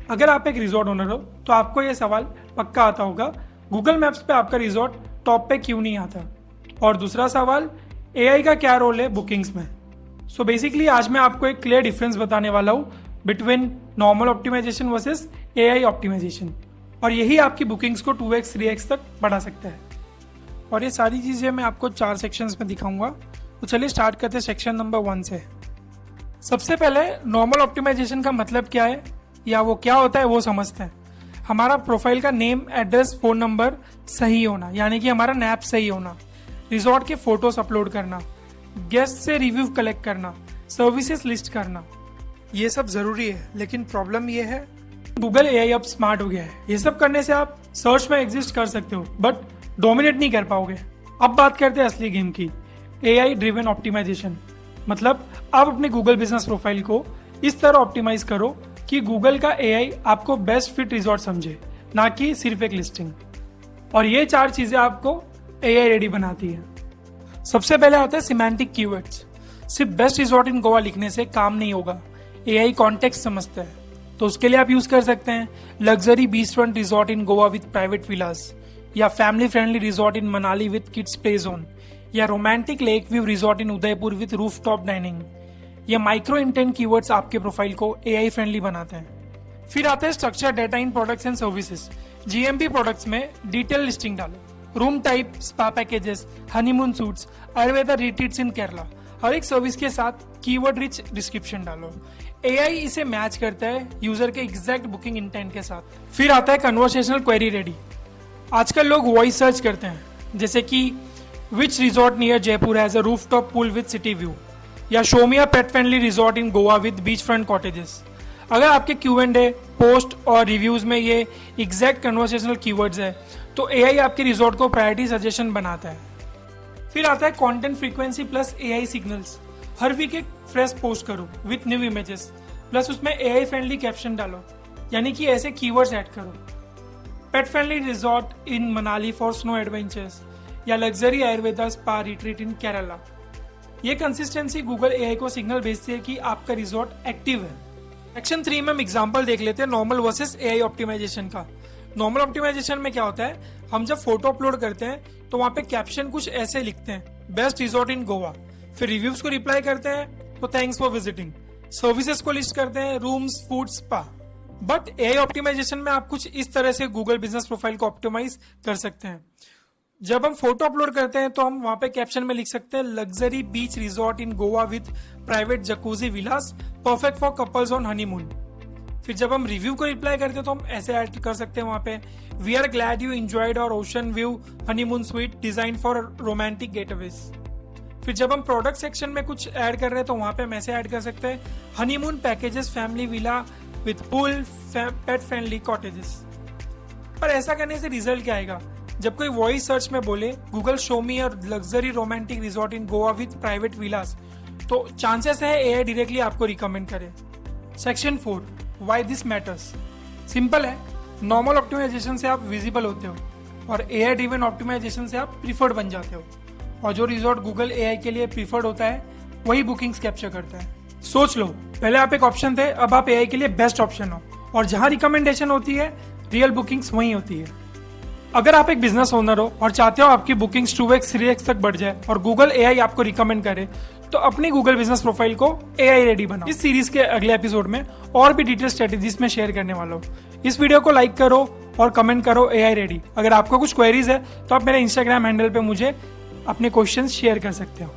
अगर आप एक रिजॉर्ट ओनर हो तो आपको यह सवाल पक्का आता होगा, गूगल मैप्स पे आपका रिजॉर्ट टॉप पे क्यों नहीं आता। और दूसरा सवाल, एआई का क्या रोल है बुकिंग्स में। सो बेसिकली आज मैं आपको एक क्लियर डिफरेंस बताने वाला हूँ between normal optimisation versus AI optimisation, और यही आपकी बुकिंग्स को 2x 3x तक बढ़ा सकता है। और ये सारी चीज़ें मैं आपको 4 सेक्शंस में दिखाऊंगा। तो चलिए स्टार्ट करते हैं सेक्शन नंबर 1 से। सबसे पहले नॉर्मल ऑप्टिमाइजेशन का मतलब क्या है या वो क्या होता है वो समझते हैं। हमारा प्रोफाइल का नेम, एड्रेस, फोन नंबर सही होना, यानी कि हमारा नैप सही होना, रिजॉर्ट के फोटोज अपलोड करना, गेस्ट से रिव्यू कलेक्ट करना, सर्विसेज लिस्ट करना, ये सब जरूरी है। लेकिन प्रॉब्लम ये है गूगल एआई अब स्मार्ट हो गया है। ये सब करने से आप सर्च में एग्जिस्ट कर सकते हो बट डोमिनेट नहीं कर पाओगे। अब बात करते हैं असली गेम की, एआई ड्रिवन ऑप्टिमाइजेशन। मतलब आप अपने गूगल बिजनेस प्रोफाइल को इस तरह ऑप्टिमाइज करो कि गूगल का एआई आपको बेस्ट फिट रिजॉर्ट समझे, ना कि सिर्फ एक लिस्टिंग। और ये 4 चीजें आपको एआई रेडी बनाती है। सबसे पहले आता है सिमेंटिक कीवर्ड्स। सिर्फ बेस्ट रिजॉर्ट इन गोवा लिखने से काम नहीं होगा, एआई कॉन्टेक्स्ट समझता है। तो उसके लिए आप यूज कर सकते हैं luxury beach front resort in Goa with private villas, या family friendly resort in Manali with kids play zone, या romantic lake view resort in Udaipur with rooftop dining. ये माइक्रो इंटेंट कीवर्ड्स आपके प्रोफाइल को एआई फ्रेंडली बनाते हैं। फिर आता है structure data in products and services. GMP products में डिटेल लिस्टिंग डालो, room type, spa packages, honeymoon suites, Ayurveda retreats in Kerala. हर एक सर्विस के साथ कीवर्ड रिच डिस्क्रिप्शन डालो। एआई इसे मैच करता है यूजर के एग्जैक्ट बुकिंग इंटेंट के साथ। फिर आता है कन्वर्सेशनल क्वेरी रेडी। आजकल लोग वॉइस सर्च करते हैं, जैसे कि which resort near Jaipur has a rooftop pool with city view, या show me a pet friendly resort in Goa with beach front cottages. अगर आपके Q&A, पोस्ट और रिव्यूज में ये एग्जैक्ट कन्वर्सेशनल कीवर्ड्स है तो एआई आपके रिजॉर्ट को प्रायोरिटी सजेशन बनाता है। फिर आता है content frequency plus AI signals. हर वीक एक फ्रेश पोस्ट करो विथ न्यू इमेजेस, प्लस उसमें एआई फ्रेंडली कैप्शन डालो, यानी कि ऐसे कीवर्ड्स ऐड करो। Pet friendly resort in Manali for snow adventures, या luxury Ayurveda spa retreat in Kerala. ये कंसिस्टेंसी गूगल एआई को सिग्नल भेजती है कि आपका रिजॉर्ट एक्टिव है। सेक्शन 3 में हम एग्जांपल देख लेते हैं नॉर्मल वर्सेस एआई ऑप्टिमाइजेशन का। नॉर्मल ऑप्टिमाइजेशन में क्या होता है, हम जब फोटो अपलोड करते हैं तो वहां पे कैप्शन कुछ ऐसे लिखते हैं, बेस्ट रिजॉर्ट इन गोवा। फिर रिव्यूज को रिप्लाई करते हैं तो थैंक्स फॉर विजिटिंग। सर्विसेज को लिस्ट करते हैं, rooms, food, spa. But AI optimisation में आप कुछ इस तरह से गूगल बिजनेस प्रोफाइल को ऑप्टिमाइज कर सकते हैं। जब हम फोटो अपलोड करते हैं तो हम वहां पे कैप्शन में लिख सकते हैं luxury beach resort in Goa with private jacuzzi Vilas, perfect for couples on honeymoon. फिर जब हम रिव्यू को रिप्लाई करते हैं तो हम ऐसे ऐड कर सकते हैं वहां पे, we are glad you enjoyed our ocean view honeymoon suite design for romantic getaways. फिर जब हम प्रोडक्ट सेक्शन में कुछ ऐड कर रहे हैं तो वहां पे हम ऐसे ऐड कर सकते हैं honeymoon packages, family villa with pool, pet friendly cottages. पर ऐसा करने से रिजल्ट क्या आएगा, जब कोई वॉइस सर्च में बोले गूगल शो मी और luxury romantic resort in Goa with private villas, तो चांसेस है एआई डायरेक्टली आपको रिकमेंड करे। Section 4, why this matters. Simple है, नॉर्मल ऑप्टिमाइजेशन से आप विजिबल होते हो और एआई ड्रिवन ऑप्टिमाइजेशन से आप प्रीफर्ड बन जाते हो। और जो रिजॉर्ट गूगल एआई के लिए प्रीफर्ड होता है वही बुकिंग्स कैप्चर करता है। सोच लो, पहले आप एक ऑप्शन थे, अब आप एआई के लिए बेस्ट ऑप्शन हो, और जहां रिकमेंडेशन होती है रियल बुकिंग्स वहीं होती है। अगर आप एक बिजनेस ओनर हो और चाहते हो आपकी बुकिंग्स 2x 3x तक बढ़ जाए और गूगल एआई आपको रिकमेंड करे, तो अपनी गूगल बिजनेस प्रोफाइल को एआई रेडी बनाओ। इस सीरीज के अगले एपिसोड में और भी डिटेल स्ट्रेटेजीज में शेयर करने वाला हूँ। इस वीडियो को लाइक करो और कमेंट करो एआई रेडी। अगर आपको कुछ क्वेरीज है तो आप मेरे इंस्टाग्राम हैंडल पे मुझे अपने क्वेश्चंस शेयर कर सकते हो।